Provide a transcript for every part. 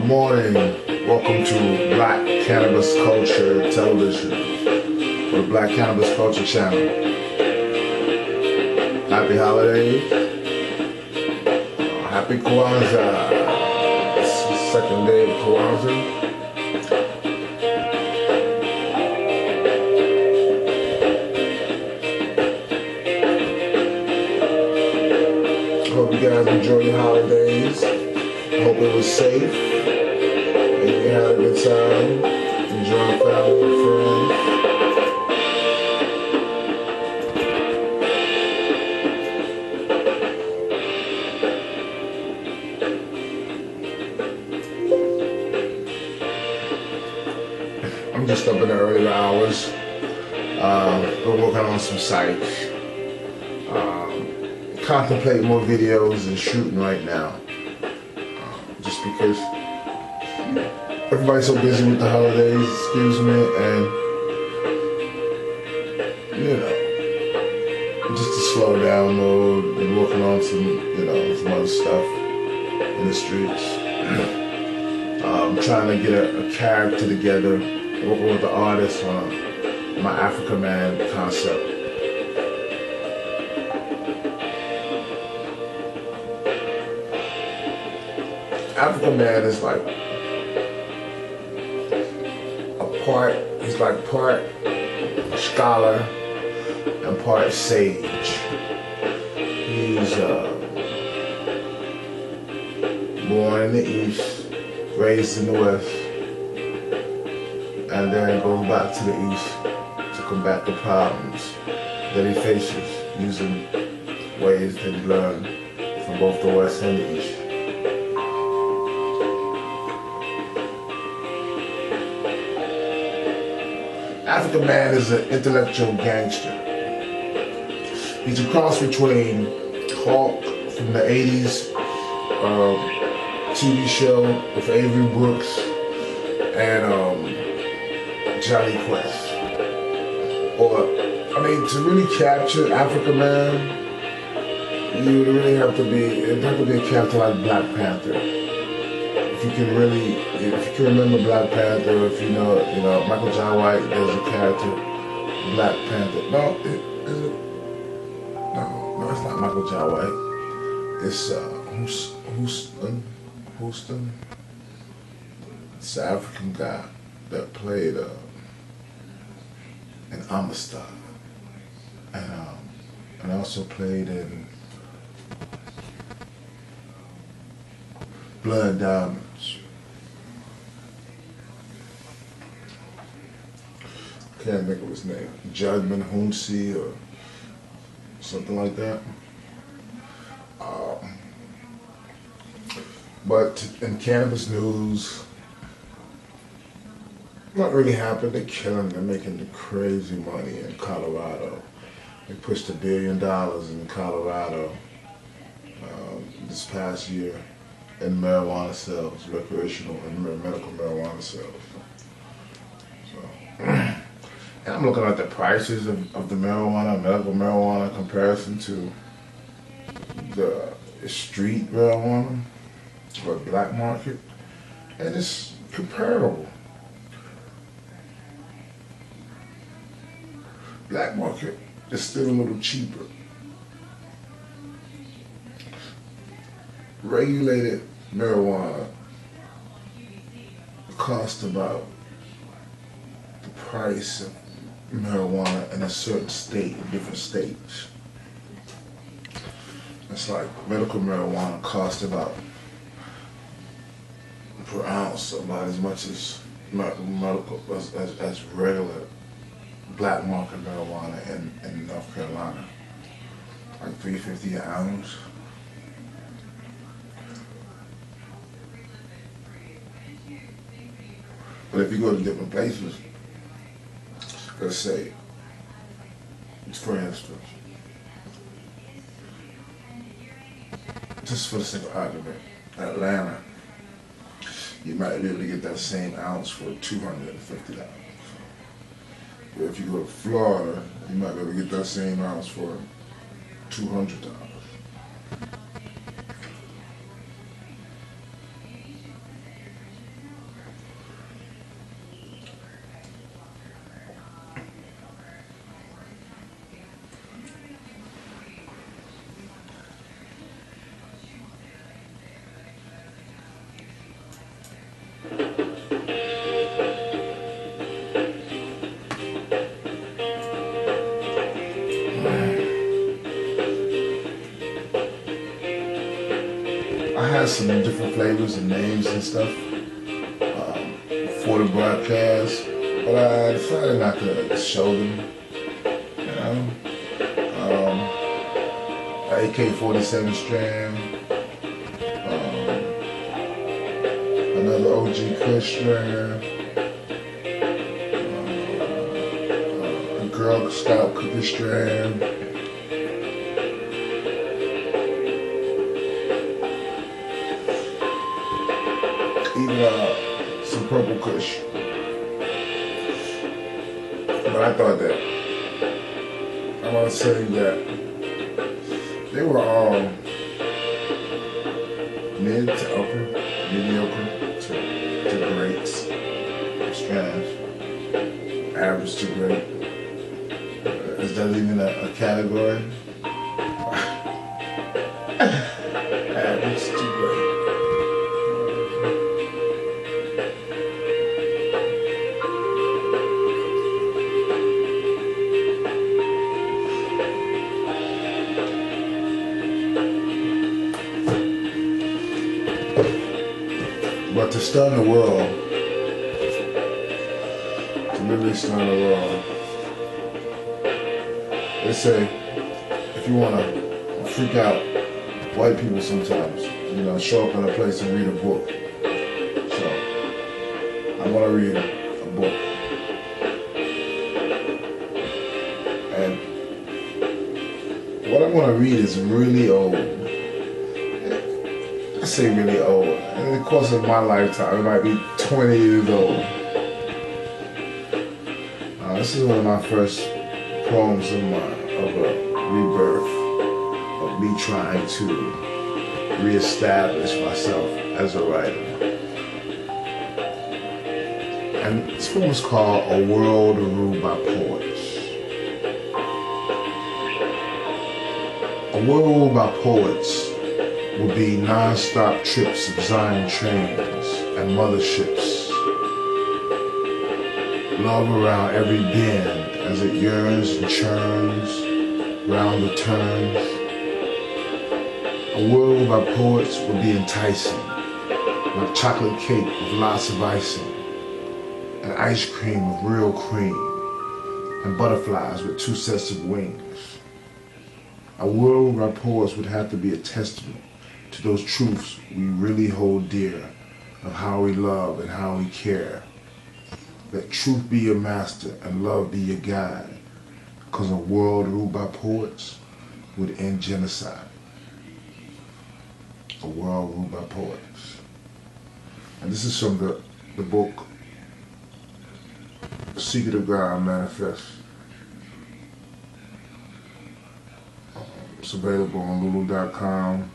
Good morning. Welcome to Black Cannabis Culture Television for the Black Cannabis Culture channel. Happy holidays. Happy Kwanzaa. It's the second day of Kwanzaa. Hope you guys enjoy your holidays. Hope it was safe. And you had a good time. Enjoy family and friends. I'm just up in the early hours. Been working on some sites. Contemplating more videos and shooting right now. Just because everybody's so busy with the holidays, excuse me, and you know, just a slow down mode and working on some other stuff in the streets. Trying to get a character together, working with the artist on my African Man concept. African Man is like he's like part scholar and part sage. He's born in the East, raised in the West, and then goes back to the East to combat the problems that he faces using ways that he learned from both the West and the East. African Man is an intellectual gangster. He's a cross between Hawk from the 80s TV show with Avery Brooks and Johnny Quest. To really capture African Man, you would really have to be a character like Black Panther. If you can remember Black Panther, if you know Michael John White, there's a character, Black Panther. No, it's not Michael John White. It's Houston. It's an African guy that played in Amistad, and also played in Blood Diamonds. Can't think of his name. Judgment Hunsi or something like that. But in cannabis news, not really happened. They're killing. They're making the crazy money in Colorado. They pushed $1 billion in Colorado this past year in marijuana sales, recreational and medical marijuana sales. So, and I'm looking at the prices of the marijuana, medical marijuana, in comparison to the street marijuana or black market, and it's comparable. Black market is still a little cheaper. Regulated marijuana costs about the price of marijuana in a certain state, in different states. It's like medical marijuana costs about per ounce about as much as medical as regular black market marijuana in North Carolina, like $3.50 an ounce. But if you go to different places, let's say, for instance, just for the sake of argument, Atlanta, you might be able to get that same ounce for $250. But if you go to Florida, you might be able to get that same ounce for $200. I had some different flavors and names and stuff for the broadcast, but I decided not to show them. You know, AK-47 strand, another OG Kush strand, a Girl Scout cookie strand, even some Purple Kush. But I thought that, I want to say that they were all mid to upper, mediocre to great strands, average to great. Is that even a category? Average to great. But to stun the world, to literally stun the world, they say if you want to freak out white people sometimes, you know, show up in a place and read a book. So I want to read a book. And what I want to read is really old. I say really old. In the course of my lifetime, it might be 20 years old. This is one of my first poems of a rebirth, of me trying to reestablish myself as a writer. And this poem is called A World Ruled by Poets. A world ruled by poets will be non-stop trips of Zion trains and motherships. Love around every bend as it yearns and churns round the turns. A world by poets will be enticing, like chocolate cake with lots of icing, and ice cream with real cream, and butterflies with 2 sets of wings. A world by poets would have to be a testament to those truths we really hold dear, of how we love and how we care. Let truth be your master and love be your guide, because a world ruled by poets would end genocide. A world ruled by poets. And this is from the book Secret of God Manifest. It's available on Lulu.com.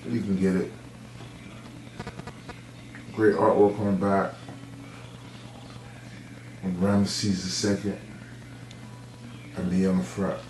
You can get it. Great artwork on the back. With Ramesses II and me on the front.